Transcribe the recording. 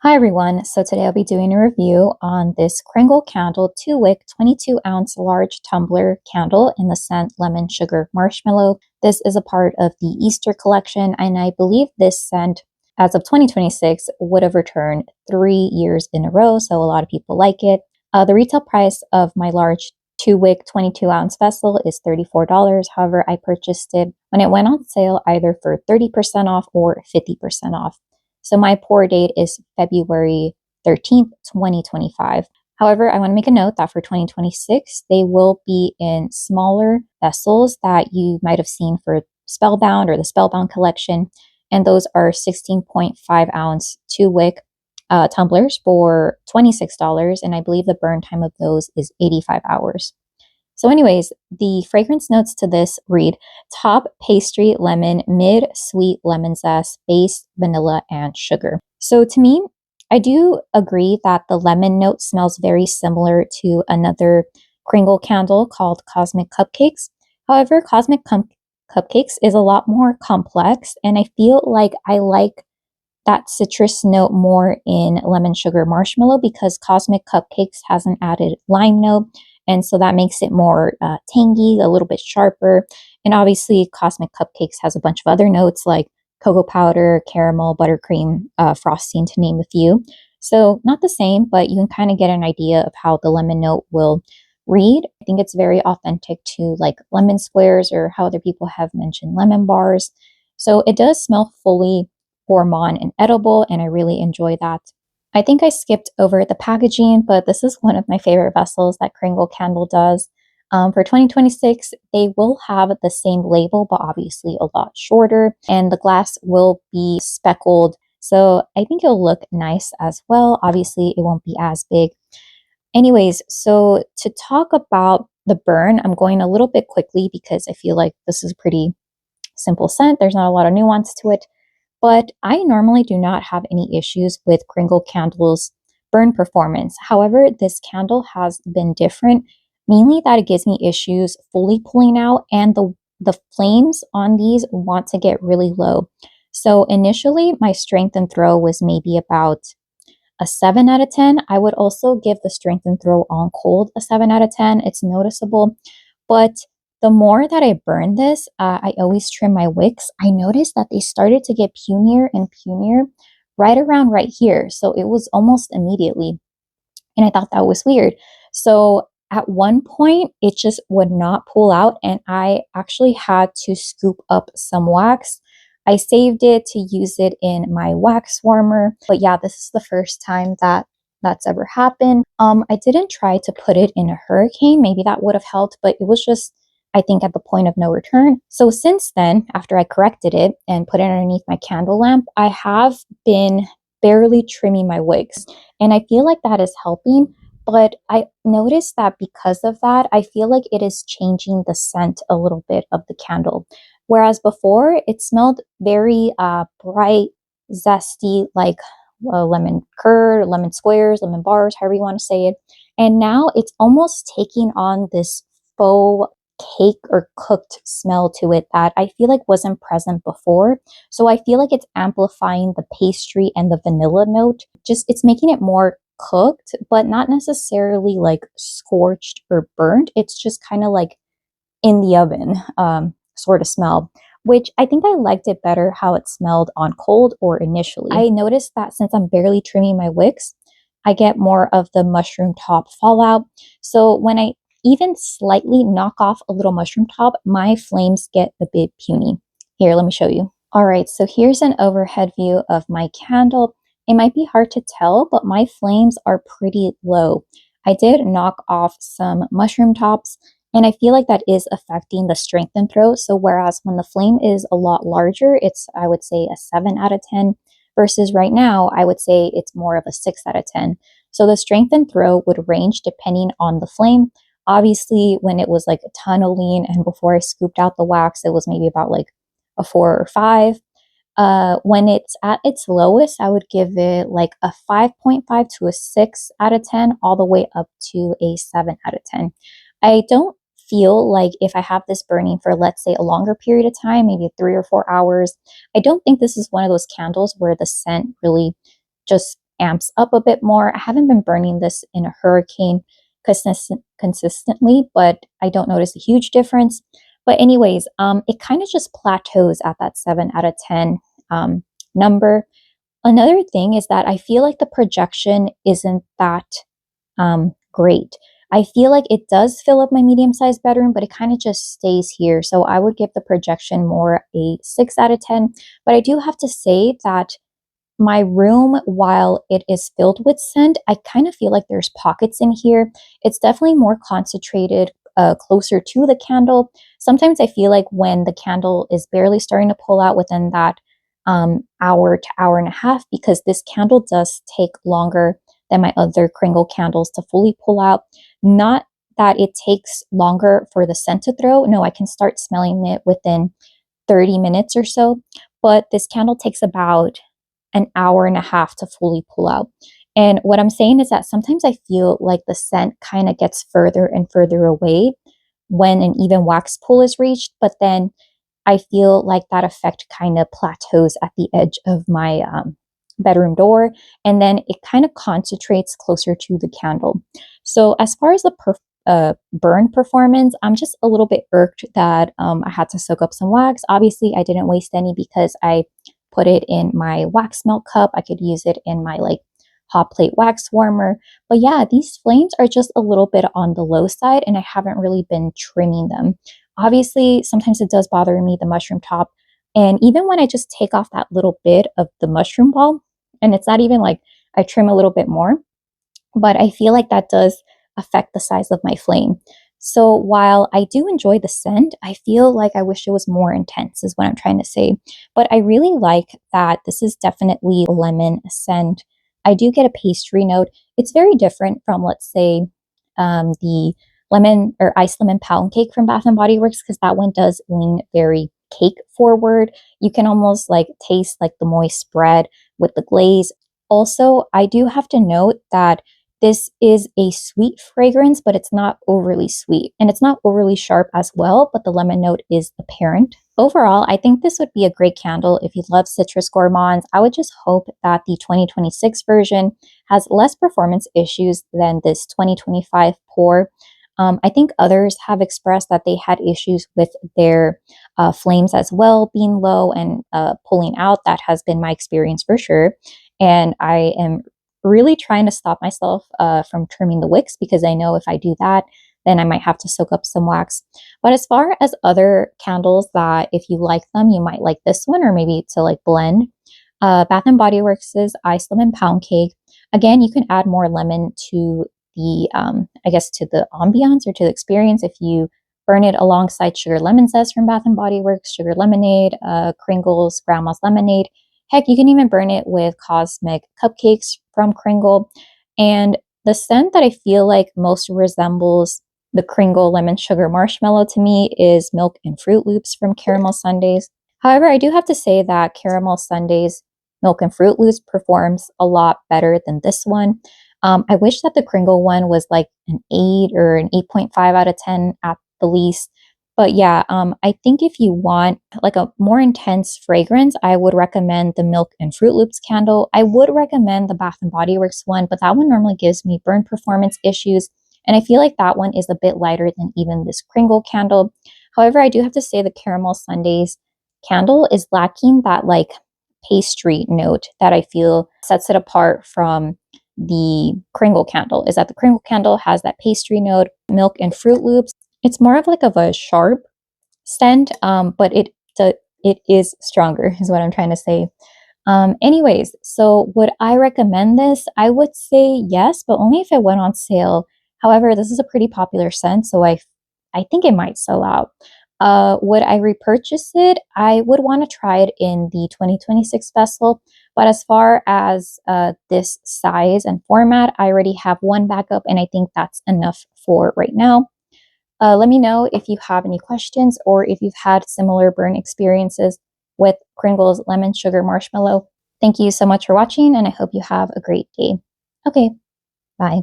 Hi everyone, so today I'll be doing a review on this Kringle Candle 2-wick 22-ounce large tumbler candle in the scent Lemon Sugar Marshmallow. This is a part of the Easter collection, and I believe this scent, as of 2026, would have returned 3 years in a row, so a lot of people like it. The retail price of my large 2-wick 22-ounce vessel is $34. However, I purchased it when it went on sale either for 30% off or 50% off. So my pour date is February 13th, 2025. However, I want to make a note that for 2026, they will be in smaller vessels that you might have seen for Spellbound or the Spellbound collection. And those are 16.5 ounce 2-wick tumblers for $26. And I believe the burn time of those is 85 hours. So anyways, the fragrance notes to this read top pastry lemon, mid sweet lemon zest, base vanilla, and sugar. So to me, I do agree that the lemon note smells very similar to another Kringle candle called Cosmic Cupcakes. However, Cupcakes is a lot more complex, and I feel like I like that citrus note more in Lemon Sugar Marshmallow because Cosmic Cupcakes has an added lime note. And so that makes it more tangy, a little bit sharper. And obviously, Cosmic Cupcakes has a bunch of other notes like cocoa powder, caramel, buttercream, frosting, to name a few. So not the same, but you can kind of get an idea of how the lemon note will read. I think it's very authentic to like lemon squares or how other people have mentioned lemon bars. So it does smell fully gourmand and edible, and I really enjoy that. I think I skipped over the packaging, but this is one of my favorite vessels that Kringle Candle does. For 2026, they will have the same label, but obviously a lot shorter, and the glass will be speckled. So I think it'll look nice as well. Obviously, it won't be as big. Anyways, so to talk about the burn, I'm going a little bit quickly because I feel like this is a pretty simple scent. There's not a lot of nuance to it. But I normally do not have any issues with Kringle Candle's burn performance. However, this candle has been different, mainly that it gives me issues fully pulling out, and the flames on these want to get really low. So initially, my strength and throw was maybe about a 7 out of 10. I would also give the strength and throw on cold a 7 out of 10. It's noticeable, but the more that I burn this, I always trim my wicks. I noticed that they started to get punier and punier right around right here. So it was almost immediately. And I thought that was weird. So at one point, it just would not pull out. And I actually had to scoop up some wax. I saved it to use it in my wax warmer. But yeah, this is the first time that that's ever happened. I didn't try to put it in a hurricane. Maybe that would have helped, but it was just, I think, at the point of no return. So since then, after I corrected it and put it underneath my candle lamp, I have been barely trimming my wicks. And I feel like that is helping. But I noticed that because of that, I feel like it is changing the scent a little bit of the candle. Whereas before, it smelled very bright, zesty, like lemon curd, lemon squares, lemon bars, however you want to say it. And now it's almost taking on this faux cake or cooked smell to it that I feel like wasn't present before. So I feel like it's amplifying the pastry and the vanilla note. Just it's making it more cooked, but not necessarily like scorched or burnt. It's just kind of like in the oven sort of smell, which I think I liked it better how it smelled on cold or initially. I noticed that since I'm barely trimming my wicks, I get more of the mushroom top fallout. So when I even slightly knock off a little mushroom top, my flames get a bit puny. Here, let me show you. All right, so here's an overhead view of my candle. It might be hard to tell, but my flames are pretty low. I did knock off some mushroom tops, and I feel like that is affecting the strength and throw. So whereas when the flame is a lot larger, it's, I would say, a 7 out of 10, versus right now, I would say it's more of a 6 out of 10. So the strength and throw would range depending on the flame. Obviously, when it was like a tunneling and before I scooped out the wax, it was maybe about like a 4 or 5. When it's at its lowest, I would give it like a 5.5 to a 6 out of 10, all the way up to a 7 out of 10. I don't feel like if I have this burning for, let's say, a longer period of time, maybe 3 or 4 hours, I don't think this is one of those candles where the scent really just amps up a bit more. I haven't been burning this in a hurricane consistently, but I don't notice a huge difference. But anyways, it kind of just plateaus at that 7 out of 10 number. Another thing is that I feel like the projection isn't that great. I feel like it does fill up my medium-sized bedroom, but it kind of just stays here. So I would give the projection more a 6 out of 10. But I do have to say that my room, while it is filled with scent, I kind of feel like there's pockets in here. It's definitely more concentrated closer to the candle. Sometimes I feel like when the candle is barely starting to pull out within that hour to hour and a half, because this candle does take longer than my other Kringle candles to fully pull out. Not that it takes longer for the scent to throw. No, I can start smelling it within 30 minutes or so, but this candle takes about an hour and a half to fully pull out. And what I'm saying is that sometimes I feel like the scent kind of gets further and further away when an even wax pull is reached, but then I feel like that effect kind of plateaus at the edge of my bedroom door, and then it kind of concentrates closer to the candle. So as far as the burn performance, I'm just a little bit irked that I had to soak up some wax. Obviously, I didn't waste any because I put it in my wax melt cup. I could use it in my hot plate wax warmer. But yeah, these flames are just a little bit on the low side, and I haven't really been trimming them. Obviously, sometimes it does bother me, the mushroom top. And even when I just take off that little bit of the mushroom ball, and it's not even like I trim a little bit more, but I feel like that does affect the size of my flame. So while I do enjoy the scent, I feel like I wish it was more intense, is what I'm trying to say. But I really like that this is definitely lemon scent. I do get a pastry note. It's very different from, let's say, the lemon or iced lemon pound cake from Bath and Body Works, because that one does lean very cake forward. You can almost taste the moist bread with the glaze. Also, I do have to note that this is a sweet fragrance, but it's not overly sweet, and it's not overly sharp as well, but the lemon note is apparent. Overall, I think this would be a great candle if you love citrus gourmands. I would just hope that the 2026 version has less performance issues than this 2025 pour. I think others have expressed that they had issues with their flames as well, being low and pulling out. That has been my experience for sure. And I am really trying to stop myself from trimming the wicks, because I know if I do that, then I might have to soak up some wax. But as far as other candles that if you like them, you might like this one, or maybe to blend. Bath and Body Works' Ice Lemon Pound Cake. Again, you can add more lemon to the, I guess, to the ambiance or to the experience if you burn it alongside Sugar Lemon Zest from Bath and Body Works, Sugar Lemonade, Kringle's Grandma's Lemonade. Heck, you can even burn it with Cosmic Cupcakes from Kringle. And the scent that I feel like most resembles the Kringle Lemon Sugar Marshmallow to me is Milk and Fruit Loops from Caramel Sundaes. However, I do have to say that Caramel Sundaes Milk and Fruit Loops performs a lot better than this one. I wish that the Kringle one was an 8 or an 8.5 out of 10 at the least. But yeah, I think if you want a more intense fragrance, I would recommend the Milk and Fruit Loops candle. I would recommend the Bath and Body Works one, but that one normally gives me burn performance issues. And I feel like that one is a bit lighter than even this Kringle candle. However, I do have to say the Caramel Sundaes candle is lacking that pastry note that I feel sets it apart from the Kringle candle, is that the Kringle candle has that pastry note, Milk and Fruit Loops. It's more of a sharp scent, but it is stronger, is what I'm trying to say. Anyways, so would I recommend this? I would say yes, but only if it went on sale. However, this is a pretty popular scent, so I think it might sell out. Would I repurchase it? I would want to try it in the 2026 vessel, but as far as this size and format, I already have one backup, and I think that's enough for right now. Let me know if you have any questions or if you've had similar burn experiences with Kringle's Lemon Sugar Marshmallow. Thank you so much for watching, and I hope you have a great day. Okay, bye.